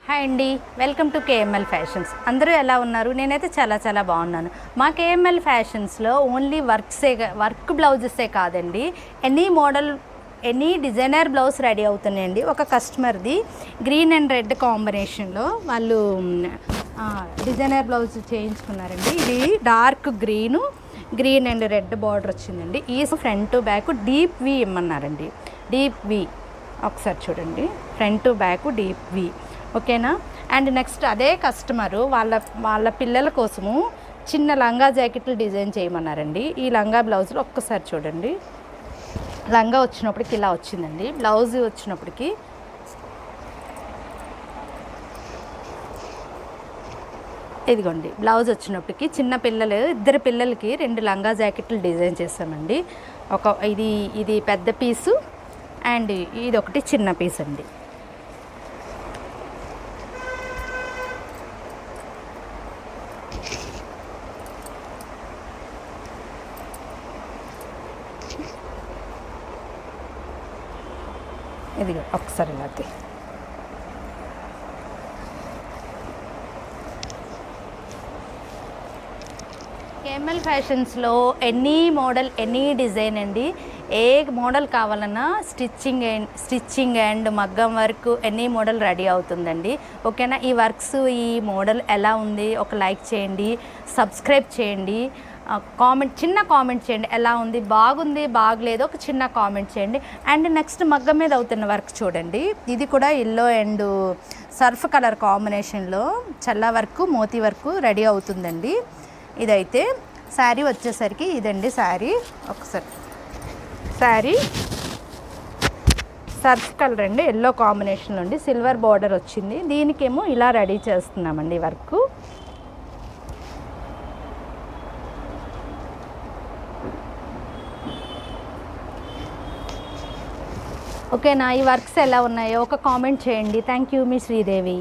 Hi అండి, welcome to KML fashions. అందరూ ఎలా ఉన్నారు? నేనైతే చాలా బాగున్నాను. మా కేఎంఎల్ ఫ్యాషన్స్లో ఓన్లీ వర్క్ బ్లౌజెసే కాదండి, any model any designer blouse ready అవుతున్నాయండి. ఒక కస్టమర్ది గ్రీన్ అండ్ రెడ్ కాంబినేషన్లో వాళ్ళు డిజైనర్ బ్లౌజ్ చేయించుకున్నారండి. ఇది dark green and red border వచ్చిందండి. ఈ front to back deep V ఇమ్మన్నారండి. డీప్ వి ఒకసారి చూడండి, front to back deep V, ఓకేనా. అండ్ నెక్స్ట్ అదే కస్టమరు వాళ్ళ పిల్లల కోసము చిన్న లంగా జాకెట్లు డిజైన్ చేయమన్నారండి. ఈ లంగా బ్లౌజులు ఒక్కసారి చూడండి. లంగా వచ్చినప్పటికి ఇలా వచ్చిందండి. బ్లౌజ్ వచ్చినప్పటికి ఇదిగోండి, బ్లౌజ్ వచ్చినప్పటికి ఇద్దరు పిల్లలకి 2 లంగా జాకెట్లు డిజైన్ చేసామండి. ఇది పెద్ద పీసు అండ్ ఇది ఒకటి చిన్న పీస్ అండి. ఇది ఒకసారి ఇలాంటి కేఎంఎల్ ఫ్యాషన్స్లో ఎనీ మోడల్ ఎనీ డిజైన్ అండి. ఏ మోడల్ కావాలన్నా స్టిచ్చింగ్ అండ్ మగ్గం వర్క్ ఎనీ మోడల్ రెడీ అవుతుందండి, ఓకేనా. ఈ వర్క్స్ ఈ మోడల్ ఎలా ఉంది ఒక లైక్ చేయండి, సబ్స్క్రైబ్ చేయండి, చిన్న కామెంట్ చేయండి. ఎలా ఉంది, బాగుంది బాగలేదు ఒక చిన్న కామెంట్ చేయండి. అండ్ నెక్స్ట్ మగ్గం మీద అవుతున్న వర్క్ చూడండి. ఇది కూడా ఎల్లో అండ్ సర్ఫ్ కలర్ కాంబినేషన్లో చల్ల వర్క్ మోతీ వర్క్ రెడీ అవుతుందండి. ఇదైతే శారీ వచ్చేసరికి ఇదండి. శారీ సర్ఫ్ కలర్ అండి, ఎల్లో కాంబినేషన్లో అండి, సిల్వర్ బార్డర్ వచ్చింది. దీనికేమో ఇలా రెడీ చేస్తున్నామండి వర్క్. ఓకేనా. ఈ వర్క్స్ ఎలా ఉన్నాయో ఒక కామెంట్ చేయండి. Thank you, me Sridevi.